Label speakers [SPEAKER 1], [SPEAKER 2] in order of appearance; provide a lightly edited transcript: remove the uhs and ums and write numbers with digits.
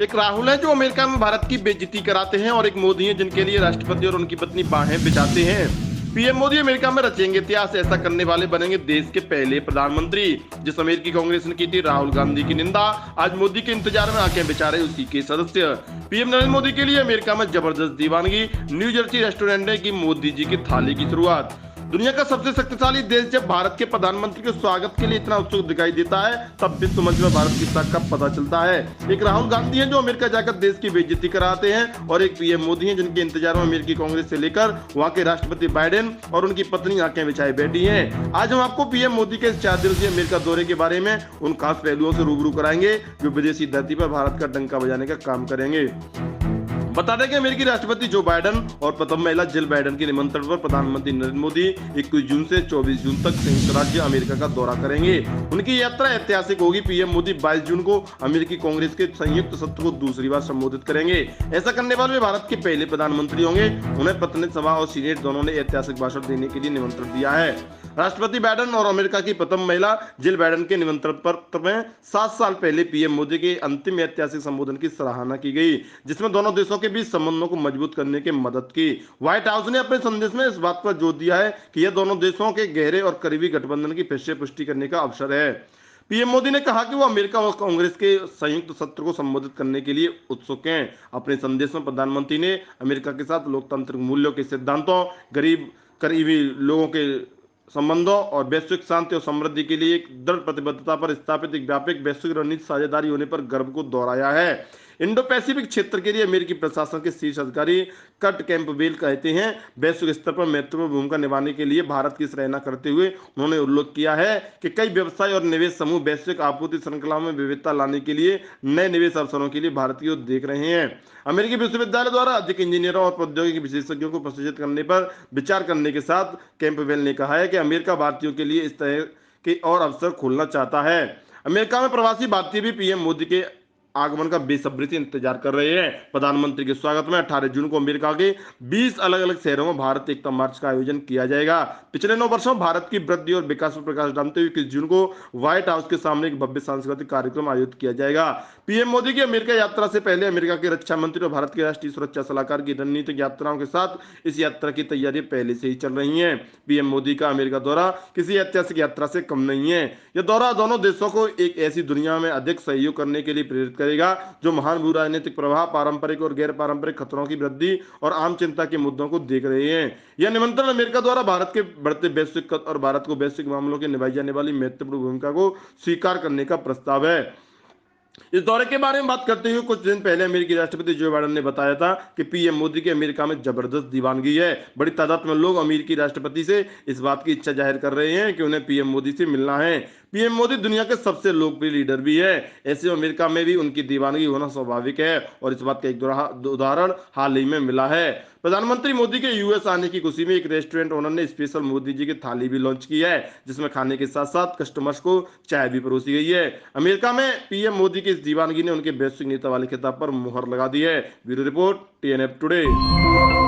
[SPEAKER 1] एक राहुल है जो अमेरिका में भारत की बेइज्जती कराते हैं और एक मोदी है जिनके लिए राष्ट्रपति और उनकी पत्नी बाहें बिछाते हैं। पीएम मोदी अमेरिका में रचेंगे इतिहास, ऐसा करने वाले बनेंगे देश के पहले प्रधानमंत्री। जिस अमेरिकी कांग्रेस ने की थी राहुल गांधी की निंदा, आज मोदी के इंतजार में आंखें बिछा रहे उसी के सदस्य। पीएम नरेंद्र मोदी के लिए अमेरिका में जबरदस्त दीवानगी, न्यू जर्सी रेस्टोरेंट ने की मोदी जी की थाली की शुरुआत। दुनिया का सबसे शक्तिशाली देश जब भारत के प्रधानमंत्री के स्वागत के लिए इतना उत्सुक दिखाई देता है, तब विश्व मंच में भारत की ताकत का पता चलता है। एक राहुल गांधी है जो अमेरिका जाकर देश की बेइज्जती कराते हैं और एक पीएम मोदी है जिनके इंतजार में अमेरिकी कांग्रेस से लेकर वहां के राष्ट्रपति बाइडेन और उनकी पत्नी आंखें बिछाए बैठी हैं। आज हम आपको पीएम मोदी के 4 दिवसीय अमेरिका दौरे के बारे में उन खास पहलुओं से रूबरू कराएंगे जो विदेशी धरती पर भारत का डंका बजाने का काम करेंगे। बता दें कि अमेरिकी राष्ट्रपति जो बाइडेन और प्रथम महिला जिल बाइडेन के निमंत्रण पर प्रधानमंत्री नरेंद्र मोदी 21 जून से 24 जून तक संयुक्त राज्य अमेरिका का दौरा करेंगे। उनकी यात्रा ऐतिहासिक होगी। पीएम मोदी 22 जून को अमेरिकी कांग्रेस के संयुक्त सत्र को दूसरी बार संबोधित करेंगे। ऐसा करने वाले वे भारत के पहले प्रधानमंत्री होंगे। उन्हें प्रतिनिधि सभा और सीनेट दोनों ने ऐतिहासिक भाषण देने के लिए निमंत्रण दिया है। राष्ट्रपति बाइडेन और अमेरिका की प्रथम महिला जिल बाइडेन के निमंत्रण पत्र में 7 साल पहले पीएम मोदी के अंतिम ऐतिहासिक संबोधन की सराहना की गई, जिसमें दोनों देशों के बीच संबंधों को मजबूत करने की मदद की। व्हाइट हाउस ने अपने संदेश में इस बात पर जोर दिया है कि यह दोनों देशों के गहरे और करीबी गठबंधन की फिर से पुष्टि करने का अवसर है। पीएम मोदी ने कहा कि वो अमेरिका और कांग्रेस के संयुक्त सत्र को संबोधित करने के लिए उत्सुक हैं। अपने संदेश में प्रधानमंत्री ने अमेरिका के साथ लोकतांत्रिक मूल्यों के सिद्धांतों, गरीब करीबी लोगों के संबंधों और वैश्विक शांति और समृद्धि के लिए एक दृढ़ प्रतिबद्धता पर स्थापित एक व्यापक वैश्विक रणनीति साझेदारी होने पर गर्व को दोहराया है। इंडो पैसिफिक क्षेत्र के लिए अमेरिकी प्रशासन के शीर्ष अधिकारी कर्ट कैंपबेल कहते हैं, वैश्विक स्तर पर महत्वपूर्ण भूमिका निभाने के लिए भारत की सराहना करते हुए उन्होंने उल्लेख किया है कि कई व्यवसाय और निवेश समूह वैश्विक आपूर्ति श्रृंखला में विविधता लाने के लिए नए निवेश अवसरों के लिए भारत की ओर देख रहे हैं। अमेरिकी विश्वविद्यालय द्वारा अधिक इंजीनियरों और प्रौद्योगिकी विशेषज्ञों को प्रशिक्षित करने पर विचार करने के साथ कैंपबेल ने कहा है कि अमेरिका भारतीयों के लिए इस तरह के और अवसर खोलना चाहता है। अमेरिका में प्रवासी भारतीय भी पीएम मोदी के आगमन का बेसब्री से इंतजार कर रहे हैं। प्रधानमंत्री के स्वागत में 18 जून को अमेरिका के 20 अलग अलग शहरों में भारत एकता मार्च का आयोजन किया जाएगा। पिछले 9 वर्षों भारत की वृद्धि और विकास पर प्रकाश डालते हुए 21 जून को व्हाइट हाउस के सामने एक भव्य सांस्कृतिक कार्यक्रम आयोजित किया जाएगा। पीएम मोदी की अमेरिका यात्रा से पहले अमेरिका के रक्षा मंत्री और भारत के राष्ट्रीय सुरक्षा सलाहकार की रणनीतिक यात्राओं के साथ इस यात्रा की तैयारियां पहले से ही चल रही हैं। पीएम मोदी का अमेरिका दौरा किसी ऐतिहासिक यात्रा से कम नहीं है। यह दौरा दोनों देशों को एक ऐसी दुनिया में अधिक सहयोग करने के लिए प्रेरित करेगा जो महान भू राजनीतिक प्रभाव, पारंपरिक और गैर पारंपरिक खतरों की वृद्धि और आम चिंता के मुद्दों को देख रहे हैं। यह निमंत्रण अमेरिका द्वारा भारत के बढ़ते वैश्विक कद और भारत को वैश्विक मामलों की निभाई जाने वाली महत्वपूर्ण भूमिका को स्वीकार करने का प्रस्ताव है। इस दौरे के बारे में बात करते हुए कुछ दिन पहले अमेरिकी राष्ट्रपति जो बाइडेन ने बताया था कि पीएम मोदी की अमेरिका में जबरदस्त दीवानगी है। बड़ी तादाद में लोग अमेरिकी राष्ट्रपति से इस बात की इच्छा जाहिर कर रहे हैं कि उन्हें पीएम मोदी से मिलना है। पीएम मोदी दुनिया के सबसे लोकप्रिय लीडर भी है। ऐसे में अमेरिका में भी उनकी दीवानगी होना स्वाभाविक है और इस बात का एक उदाहरण हाल ही में मिला है। प्रधानमंत्री मोदी के यूएस आने की खुशी में एक रेस्टोरेंट ओनर ने स्पेशल मोदी जी की थाली भी लॉन्च की है, जिसमें खाने के साथ साथ कस्टमर्स को चाय भी परोसी गई है। अमेरिका में पीएम मोदी की इस दीवानगी ने उनके वैश्विक नेता वाले खिताब पर मुहर लगा दी है। Bureau report, TNF today.